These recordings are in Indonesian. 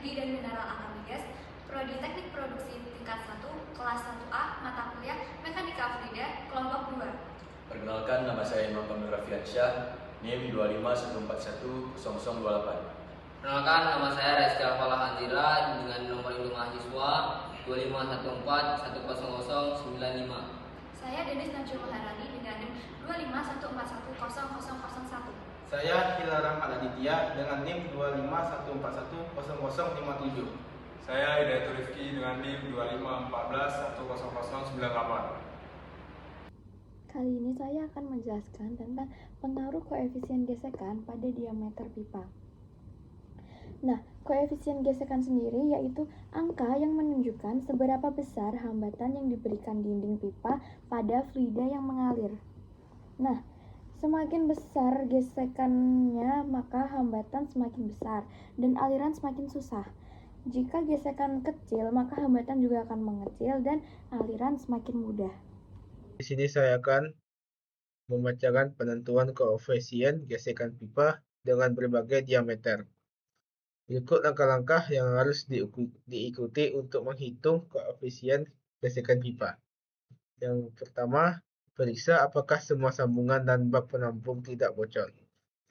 Energi dan Mineral Alam Migas, Prodi Teknik Produksi tingkat 1, kelas 1A, mata kuliah Mekanika Fluida, kelompok 2. Perkenalkan, nama saya Imam Rafiansyah, NIM 2514100028. Perkenalkan, nama saya Reski Alfalah Anzira dengan nomor induk mahasiswa 2514100095. Saya Denis Najul Maharani dengan NIM 2514100001. Saya Hilal Rahman Aditya dengan NIM 2514100057. Saya Hidayat Rifki dengan NIM 2514100098. Kali ini saya akan menjelaskan tentang pengaruh koefisien gesekan pada diameter pipa. Nah, koefisien gesekan sendiri yaitu angka yang menunjukkan seberapa besar hambatan yang diberikan dinding pipa pada fluida yang mengalir. Nah, semakin besar gesekannya, maka hambatan semakin besar dan aliran semakin susah. Jika gesekan kecil, maka hambatan juga akan mengecil dan aliran semakin mudah. Di sini saya akan membacakan penentuan koefisien gesekan pipa dengan berbagai diameter. Berikut langkah-langkah yang harus diikuti untuk menghitung koefisien gesekan pipa. Yang pertama, periksa apakah semua sambungan dan bak penampung tidak bocor.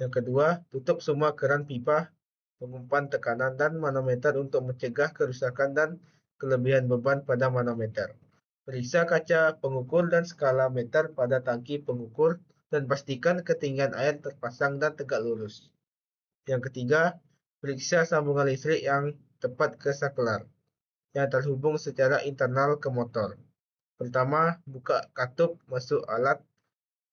Yang kedua, tutup semua keran pipa, pengumpan tekanan dan manometer untuk mencegah kerusakan dan kelebihan beban pada manometer. Periksa kaca pengukur dan skala meter pada tangki pengukur dan pastikan ketinggian air terpasang dan tegak lurus. Yang ketiga, periksa sambungan listrik yang tepat ke saklar yang terhubung secara internal ke motor. Pertama, buka katup masuk alat,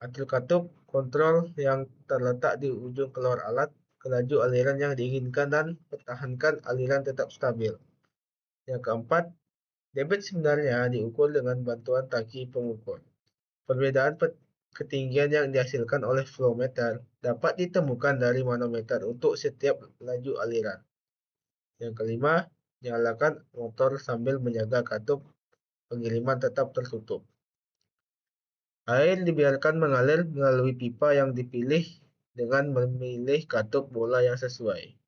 atur katup kontrol yang terletak di ujung keluar alat ke laju aliran yang diinginkan dan pertahankan aliran tetap stabil. Yang keempat, debit sebenarnya diukur dengan bantuan tangki pengukur. Perbedaan ketinggian yang dihasilkan oleh flow meter dapat ditemukan dari manometer untuk setiap laju aliran. Yang kelima, nyalakan motor sambil menjaga katup pengiriman tetap tertutup. Air dibiarkan mengalir melalui pipa yang dipilih dengan memilih katup bola yang sesuai.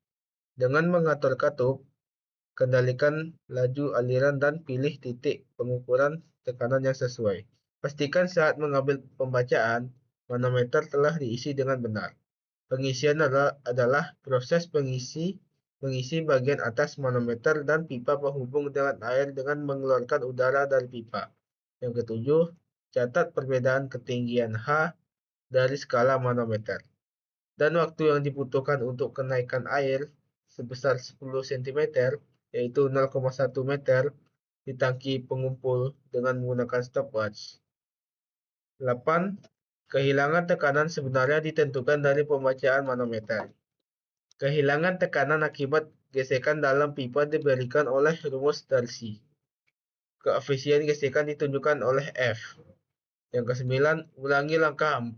Dengan mengatur katup, kendalikan laju aliran dan pilih titik pengukuran tekanan yang sesuai. Pastikan saat mengambil pembacaan, manometer telah diisi dengan benar. Pengisian adalah proses mengisi bagian atas manometer dan pipa penghubung dengan air dengan mengeluarkan udara dari pipa. Yang ketujuh, catat perbedaan ketinggian H dari skala manometer dan waktu yang dibutuhkan untuk kenaikan air sebesar 10 cm, yaitu 0,1 meter di tangki pengumpul dengan menggunakan stopwatch. 8. Kehilangan tekanan sebenarnya ditentukan dari pembacaan manometer. Kehilangan tekanan akibat gesekan dalam pipa diberikan oleh rumus Darcy. Koefisien gesekan ditunjukkan oleh F. Yang kesembilan, ulangi langkah 4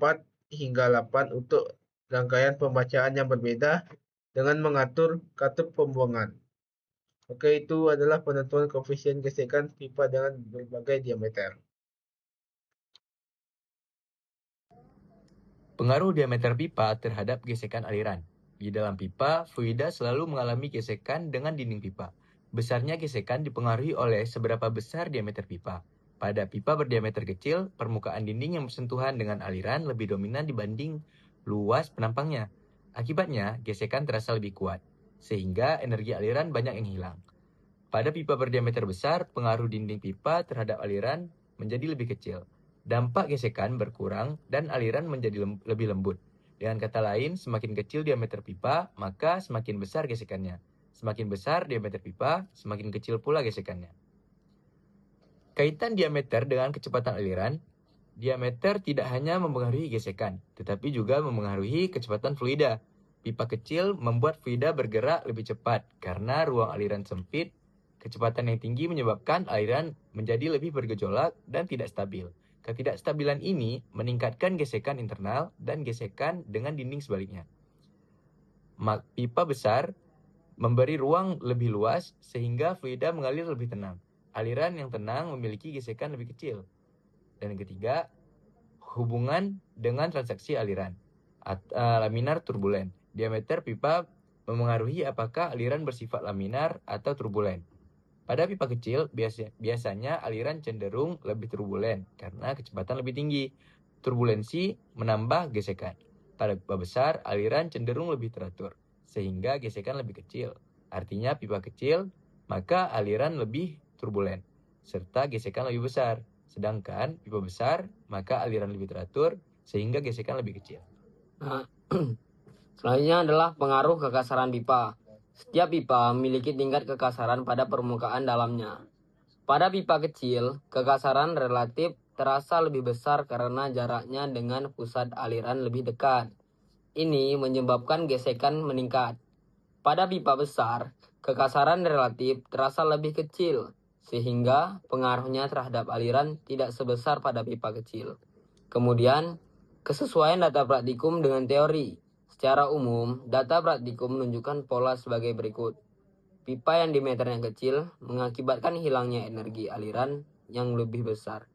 hingga 8 untuk rangkaian pembacaan yang berbeda dengan mengatur katup pembuangan. Oke, itu adalah penentuan koefisien gesekan pipa dengan berbagai diameter. Pengaruh diameter pipa terhadap gesekan aliran. Di dalam pipa, fluida selalu mengalami gesekan dengan dinding pipa. Besarnya gesekan dipengaruhi oleh seberapa besar diameter pipa. Pada pipa berdiameter kecil, permukaan dinding yang bersentuhan dengan aliran lebih dominan dibanding luas penampangnya. Akibatnya, gesekan terasa lebih kuat, sehingga energi aliran banyak yang hilang. Pada pipa berdiameter besar, pengaruh dinding pipa terhadap aliran menjadi lebih kecil. Dampak gesekan berkurang dan aliran menjadi lebih lembut. Dengan kata lain, semakin kecil diameter pipa, maka semakin besar gesekannya. Semakin besar diameter pipa, semakin kecil pula gesekannya. Kaitan diameter dengan kecepatan aliran. Diameter tidak hanya mempengaruhi gesekan, tetapi juga mempengaruhi kecepatan fluida. Pipa kecil membuat fluida bergerak lebih cepat karena ruang aliran sempit. Kecepatan yang tinggi menyebabkan aliran menjadi lebih bergejolak dan tidak stabil. Ketidakstabilan ini meningkatkan gesekan internal dan gesekan dengan dinding sebaliknya. Pipa besar memberi ruang lebih luas sehingga fluida mengalir lebih tenang. Aliran yang tenang memiliki gesekan lebih kecil. Dan yang ketiga, hubungan dengan transaksi aliran. Laminar turbulen. Diameter pipa memengaruhi apakah aliran bersifat laminar atau turbulen. Pada pipa kecil, biasanya aliran cenderung lebih turbulen karena kecepatan lebih tinggi. Turbulensi menambah gesekan. Pada pipa besar, aliran cenderung lebih teratur, sehingga gesekan lebih kecil. Artinya pipa kecil, maka aliran lebih turbulen, serta gesekan lebih besar. Sedangkan pipa besar, maka aliran lebih teratur, sehingga gesekan lebih kecil. Nah, selanjutnya adalah pengaruh kekasaran pipa. Setiap pipa memiliki tingkat kekasaran pada permukaan dalamnya. Pada pipa kecil, kekasaran relatif terasa lebih besar karena jaraknya dengan pusat aliran lebih dekat. Ini menyebabkan gesekan meningkat. Pada pipa besar, kekasaran relatif terasa lebih kecil, sehingga pengaruhnya terhadap aliran tidak sebesar pada pipa kecil. Kemudian, kesesuaian data praktikum dengan teori. Secara umum, data praktikum menunjukkan pola sebagai berikut. Pipa yang diameternya kecil mengakibatkan hilangnya energi aliran yang lebih besar.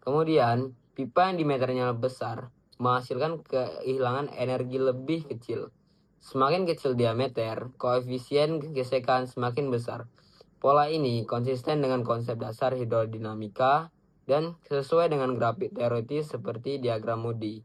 Kemudian, pipa yang diameternya besar menghasilkan kehilangan energi lebih kecil. Semakin kecil diameter, koefisien gesekan semakin besar. Pola ini konsisten dengan konsep dasar hidrodinamika dan sesuai dengan grafik teoritis seperti diagram Moody.